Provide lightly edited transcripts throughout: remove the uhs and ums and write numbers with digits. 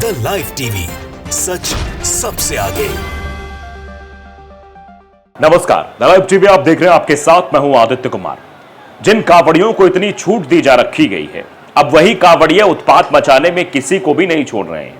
India live TV, सच सबसे आगे। नमस्कार, लाइव टीवी आप देख रहे हैं, आपके साथ मैं हूं आदित्य कुमार। जिन कांवड़ियों को इतनी छूट दी जा रखी गई है, अब वही कांवड़िया उत्पात मचाने में किसी को भी नहीं छोड़ रहे हैं।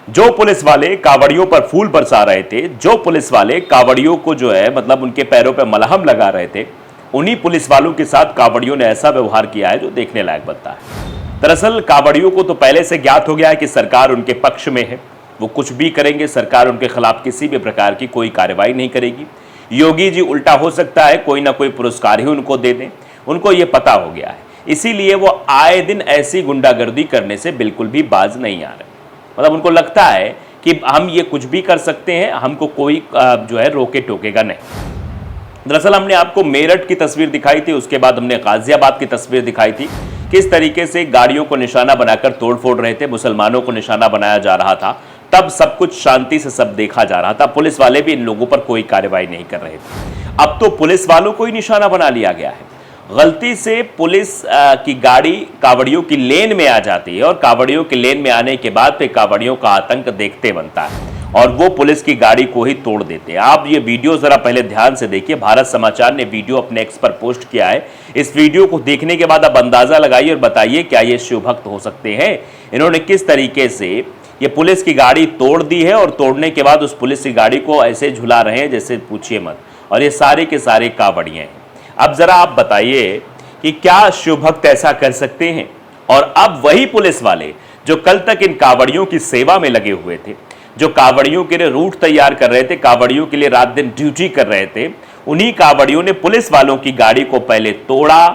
जो पुलिस वाले कांवड़ियों पर फूल बरसा रहे थे, जो पुलिस वाले कांवड़ियों को जो है मतलब उनके पैरों पर मलहम लगा रहे थे, उन्हीं पुलिस वालों के साथ कांवड़ियों ने ऐसा व्यवहार किया है जो देखने लायक बनता है। दरअसल कांवड़ियों को तो पहले से ज्ञात हो गया है कि सरकार उनके पक्ष में है, वो कुछ भी करेंगे, सरकार उनके खिलाफ किसी भी प्रकार की कोई कार्रवाई नहीं करेगी। योगी जी उल्टा हो सकता है कोई ना कोई पुरस्कार ही उनको दे दें, उनको ये पता हो गया है। इसीलिए वो आए दिन ऐसी गुंडागर्दी करने से बिल्कुल भी बाज नहीं आ रहे। मतलब उनको लगता है कि हम ये कुछ भी कर सकते हैं, हमको कोई जो है रोके टोकेगा नहीं। दरअसल हमने आपको मेरठ की तस्वीर दिखाई थी, उसके बाद हमने गाजियाबाद की तस्वीर दिखाई थी। किस तरीके से गाड़ियों को निशाना बनाकर तोड़फोड़ रहे थे, मुसलमानों को निशाना बनाया जा रहा था, तब सब कुछ शांति से सब देखा जा रहा था। पुलिस वाले भी इन लोगों पर कोई कार्रवाई नहीं कर रहे थे। अब तो पुलिस वालों को ही निशाना बना लिया गया है। गलती से पुलिस की गाड़ी कांवड़ियों की लेन में आ जाती है और कांवड़ियों की लेन में आने के बाद फिर कांवड़ियों का आतंक देखते बनता है और वो पुलिस की गाड़ी को ही तोड़ देते हैं। आप ये वीडियो जरा पहले ध्यान से देखिए। भारत समाचार ने वीडियो अपने एक्स पर पोस्ट किया है। इस वीडियो को देखने के बाद आप अंदाजा लगाइए और बताइए क्या ये शिवभक्त हो सकते हैं। इन्होंने किस तरीके से ये पुलिस की गाड़ी तोड़ दी है और तोड़ने के बाद उस पुलिस की गाड़ी को ऐसे झुला रहे हैं जैसे पूछिए मत। और ये सारे के सारे कांवड़िए हैं। अब जरा आप बताइए कि क्या शिवभक्त ऐसा कर सकते हैं। और अब वही पुलिस वाले जो कल तक इन कांवड़ियों की सेवा में लगे हुए थे, जो कांवड़ियों के लिए रूट तैयार कर रहे थे, कांवड़ियों के लिए रात दिन ड्यूटी कर रहे थे, उन्हीं कांवड़ियों ने पुलिस वालों की गाड़ी को पहले तोड़ा,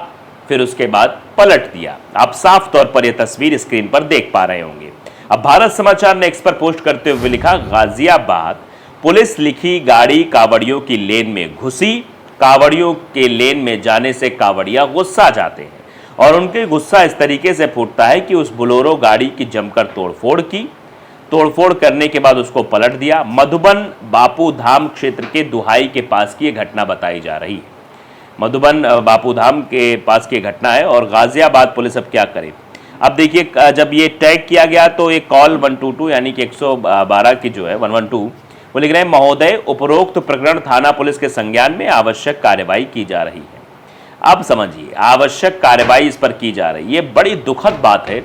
फिर उसके बाद पलट दिया। आप साफ तौर पर यह तस्वीर स्क्रीन पर देख पा रहे होंगे। अब भारत समाचार ने एक्स पर पोस्ट करते हुए लिखा, गाजियाबाद पुलिस लिखी गाड़ी कांवड़ियों की लेन में घुसी, कांवड़ियों के लेन में जाने से कांवड़िया गुस्सा जाते हैं और उनके गुस्सा इस तरीके से फूटता है कि उस बोलेरो गाड़ी की जमकर तोड़फोड़ की। तोड़फोड़ करने के बाद उसको पलट दिया। मधुबन बापू धाम क्षेत्र के दुहाई के पास की यह घटना बताई जा रही है। मधुबन बापू धाम के पास की घटना है और गाजियाबाद पुलिस अब क्या करे। अब देखिए, जब ये टैग किया गया तो एक कॉल 122 यानी कि 112 की जो है 112 वो लिख रहे हैं, महोदय उपरोक्त प्रकरण थाना पुलिस के संज्ञान में, आवश्यक कार्रवाई की जा रही है। अब समझिए, आवश्यक कार्रवाई इस पर की जा रही है। ये बड़ी दुखद बात है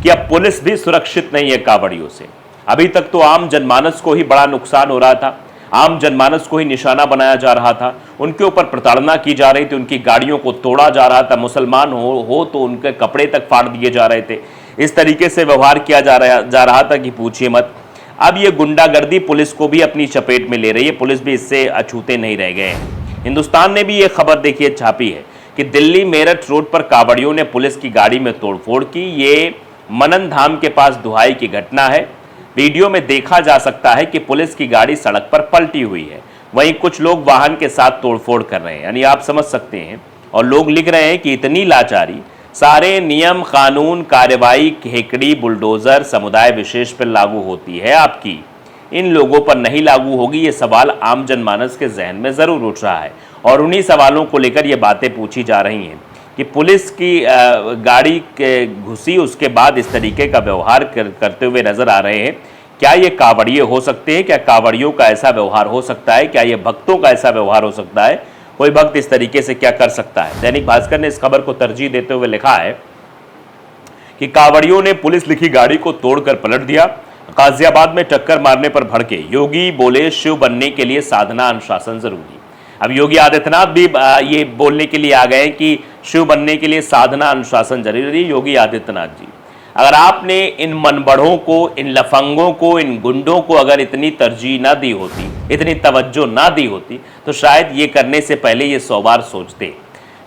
कि अब पुलिस भी सुरक्षित नहीं है कांवड़ियों से। अभी तक तो आम जनमानस को ही बड़ा नुकसान हो रहा था, आम जनमानस को ही निशाना बनाया जा रहा था, उनके ऊपर प्रताड़ना की जा रही थी, उनकी गाड़ियों को तोड़ा जा रहा था, मुसलमान हो तो उनके कपड़े तक फाड़ दिए जा रहे थे। इस तरीके से व्यवहार किया जा रहा था कि पूछिए मत। अब ये गुंडागर्दी पुलिस को भी अपनी चपेट में ले रही है, पुलिस भी इससे अछूते नहीं रह गए हैं। हिंदुस्तान ने भी ये खबर देखिए छापी है कि दिल्ली मेरठ रोड पर कांवड़ियों ने पुलिस की गाड़ी में तोड़फोड़ की। ये मनन धाम के पास दुहाई की घटना है। वीडियो में देखा जा सकता है कि पुलिस की गाड़ी सड़क पर पलटी हुई है, वहीं कुछ लोग वाहन के साथ तोड़फोड़ कर रहे हैं। यानी आप समझ सकते हैं। और लोग लिख रहे हैं कि इतनी लाचारी, सारे नियम कानून कार्रवाई हेकड़ी बुलडोजर समुदाय विशेष पर लागू होती है, आपकी इन लोगों पर नहीं लागू होगी। ये सवाल आम जनमानस के जहन में जरूर उठ रहा है और उन्हीं सवालों को लेकर ये बातें पूछी जा रही हैं कि पुलिस की गाड़ी के घुसी, उसके बाद इस तरीके का व्यवहार करते हुए नजर आ रहे हैं। क्या ये कांवड़िए हो सकते हैं? क्या कांवड़ियों का ऐसा व्यवहार हो सकता है? क्या ये भक्तों का ऐसा व्यवहार हो सकता है? कोई भक्त इस तरीके से क्या कर सकता है? दैनिक भास्कर ने इस खबर को तरजीह देते हुए लिखा है कि कांवड़ियों ने पुलिस लिखी गाड़ी को तोड़कर पलट दिया। गाजियाबाद में टक्कर मारने पर भड़के योगी, बोले शिव बनने के लिए साधना अनुशासन जरूरी। अब योगी आदित्यनाथ भी ये बोलने के लिए आ गए कि शिव बनने के लिए साधना अनुशासन जरूरी। योगी आदित्यनाथ जी, अगर आपने इन मनबड़ों को, इन लफंगों को, इन गुंडों को अगर इतनी तरजीह ना दी होती, इतनी तवज्जो ना दी होती, तो शायद ये करने से पहले ये 100 बार सोचते।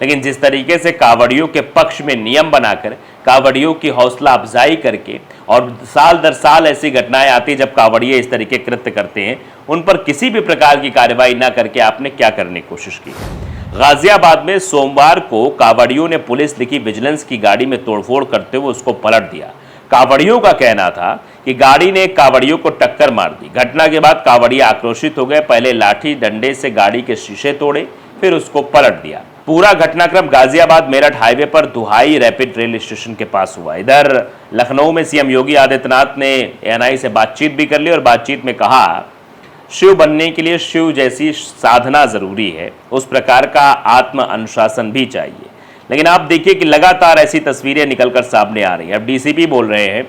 लेकिन जिस तरीके से कांवड़ियों के पक्ष में नियम बनाकर, कांवड़ियों की हौसला अफजाई करके, और साल दर साल ऐसी घटनाएं आती जब कांवड़िए इस तरीके कृत्य करते हैं, उन पर किसी भी प्रकार की कार्रवाई ना करके आपने क्या करने की कोशिश की। गाजियाबाद में सोमवार को कांवड़ियों ने पुलिस लिखी विजिलेंस की गाड़ी में तोड़फोड़ करते हुए उसको पलट दिया। कांवड़ियों का कहना था कि गाड़ी ने कांवड़ियों को टक्कर मार दी। घटना के बाद कांवड़िए आक्रोशित हो गए, पहले लाठी डंडे से गाड़ी के शीशे तोड़े, फिर उसको पलट दिया। पूरा घटनाक्रम गाजियाबाद मेरठ हाईवे पर दुहाई रैपिड रेल स्टेशन के पास हुआ। इधर लखनऊ में सीएम योगी आदित्यनाथ ने एएनआई से बातचीत भी कर ली और बातचीत में कहा शिव बनने के लिए शिव जैसी साधना जरूरी है, उस प्रकार का आत्म अनुशासन भी चाहिए। लेकिन आप देखिए कि लगातार ऐसी तस्वीरें निकलकर सामने आ रही हैं। अब डीसीपी बोल रहे हैं,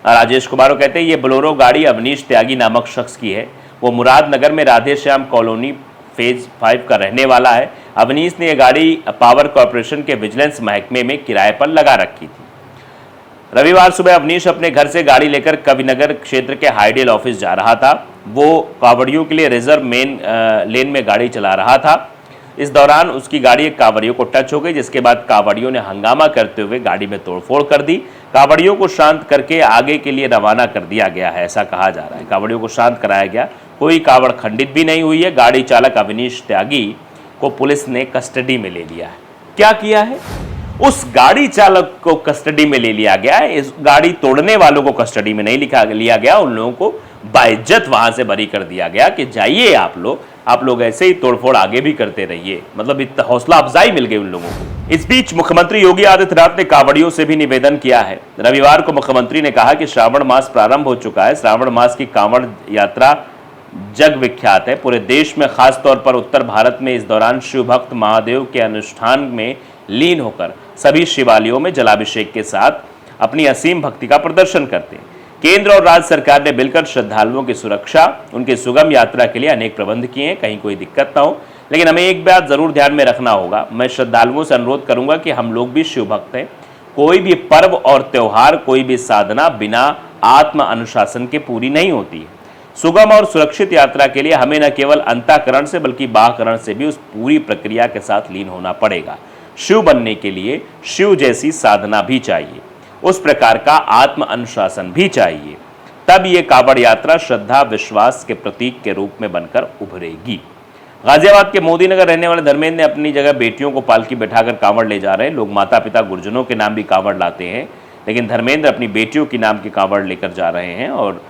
राजेश कुमार कहते हैं ये बोलेरो गाड़ी अवनीश त्यागी नामक शख्स की है। वो मुरादनगर में राधे श्याम कॉलोनी फेज 5 का रहने वाला है। अवनीश ने यह गाड़ी पावर कॉर्पोरेशन के विजिलेंस महकमे में किराए पर लगा रखी थी। रविवार सुबह अवनीश अपने घर से गाड़ी लेकर कविनगर क्षेत्र के हाईडेल ऑफिस जा रहा था। वो कांवड़ियों के लिए रिजर्व मेन लेन में गाड़ी चला रहा था। इस दौरान उसकी गाड़ी एक कांवड़ियों को टच हो गई, जिसके बाद कांवड़ियों ने हंगामा करते हुए गाड़ी में तोड़फोड़ कर दी। कांवड़ियों को शांत करके आगे के लिए रवाना कर दिया गया है, ऐसा कहा जा रहा है। कांवड़ियों को शांत कराया गया, कोई कांवड़ खंडित भी नहीं हुई है। गाड़ी चालक अवनीश त्यागी को पुलिस ने कस्टडी में ले लिया है। क्या किया है? उस गाड़ी चालक को कस्टडी में ले लिया गया है। इस गाड़ी तोड़ने वालों को कस्टडी में नहीं लिया गया। उन लोगों को बाइज्जत वहां से बरी कर दिया गया कि जाइए आप लोग ऐसे ही तोड़फोड़ आगे भी करते रहिए। मतलब इतना हौसला अफजाई मिल गई उन लोगों को। इस बीच मुख्यमंत्री योगी आदित्यनाथ ने कांवड़ियों से भी निवेदन किया है। रविवार को मुख्यमंत्री ने कहा कि श्रावण मास प्रारंभ हो चुका है। श्रावण मास की कांवड़ यात्रा जग विख्यात है। पूरे देश में, खास तौर पर उत्तर भारत में इस दौरान शिव भक्त महादेव के अनुष्ठान में लीन होकर सभी शिवालयों में जलाभिषेक के साथ अपनी असीम भक्ति का प्रदर्शन करते हैं। केंद्र और राज्य सरकार ने मिलकर श्रद्धालुओं की सुरक्षा, उनकी सुगम यात्रा के लिए अनेक प्रबंध किए हैं, कहीं कोई दिक्कत ना हो। लेकिन हमें एक बात जरूर ध्यान में रखना होगा। मैं श्रद्धालुओं से अनुरोध करूंगा कि हम लोग भी शिव भक्त हैं। कोई भी पर्व और त्योहार, कोई भी साधना बिना आत्म अनुशासन के पूरी नहीं होती है। सुगम और सुरक्षित यात्रा के लिए हमें न केवल अंतःकरण से बल्कि बाह्यकरण से भी उस पूरी प्रक्रिया के साथ लीन होना पड़ेगा। शिव बनने के लिए शिव जैसी साधना भी चाहिए, उस प्रकार का आत्म अनुशासन भी चाहिए। तब ये कांवड़ यात्रा श्रद्धा विश्वास के प्रतीक के रूप में बनकर उभरेगी। गाजियाबाद के मोदीनगर रहने वाले धर्मेंद्र ने अपनी जगह बेटियों को पालकी बैठाकर कांवड़ ले जा रहे हैं। लोग माता पिता गुरुजनों के नाम भी कांवड़ लाते हैं, लेकिन धर्मेंद्र अपनी बेटियों के नाम की कांवड़ लेकर जा रहे हैं और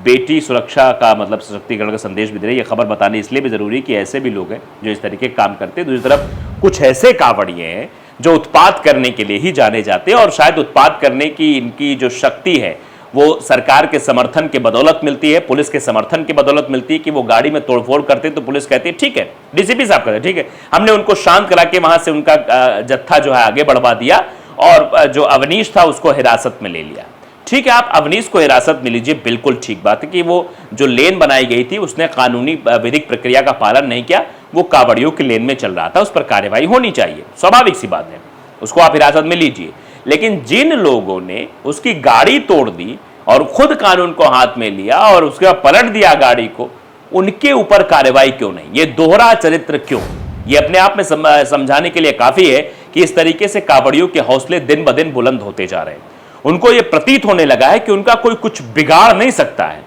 बेटी सुरक्षा का मतलब सशक्तिकरण का संदेश भी दे रहे हैं। ये खबर बतानी इसलिए भी जरूरी है कि ऐसे भी लोग हैं जो इस तरीके काम करते हैं। दूसरी तरफ कुछ ऐसे कांवड़िए हैं जो उत्पात करने के लिए ही जाने जाते हैं और शायद उत्पात करने की इनकी जो शक्ति है वो सरकार के समर्थन के बदौलत मिलती है, पुलिस के समर्थन की बदौलत मिलती है कि वो गाड़ी में तोड़फोड़ करते हैं तो पुलिस कहती है ठीक है, डीसीपी साहब कहते हैं ठीक है, हमने उनको शांत करा के वहां से उनका जत्था जो है आगे बढ़वा दिया और जो अवनीश था उसको हिरासत में ले लिया। ठीक है, आप अवनीश को हिरासत में लीजिए, बिल्कुल ठीक बात है कि वो जो लेन बनाई गई थी उसने कानूनी विधिक प्रक्रिया का पालन नहीं किया, वो कांवड़ियों के लेन में चल रहा था, उस पर कार्रवाई होनी चाहिए, स्वाभाविक सी बात है, उसको आप हिरासत में लीजिए। लेकिन जिन लोगों ने उसकी गाड़ी तोड़ दी और खुद कानून को हाथ में लिया और उसके बाद पलट दिया गाड़ी को, उनके ऊपर कार्रवाई क्यों नहीं? ये दोहरा चरित्र क्यों? ये अपने आप में समझाने के लिए काफी है कि इस तरीके से कांवड़ियों के हौसले दिन ब दिन बुलंद होते जा रहे हैं। उनको यह प्रतीत होने लगा है कि उनका कोई कुछ बिगाड़ नहीं सकता है,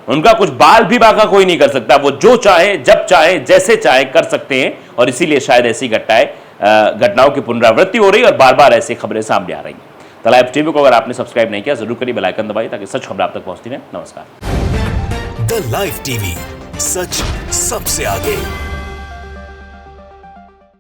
उनका कुछ बाल भी बाका कोई नहीं कर सकता, वो जो चाहे जब चाहे जैसे चाहे कर सकते हैं और इसीलिए शायद ऐसी घटनाओं की पुनरावृत्ति हो रही है और बार बार ऐसी खबरें सामने आ रही हैं। द लाइव टीवी को अगर आपने सब्सक्राइब नहीं किया जरूर करिए, बेल आइकन दबाइए ताकि सच खबर आप तक पहुंचती रहे। नमस्कार। द लाइव टीवी, सच सबसे आगे।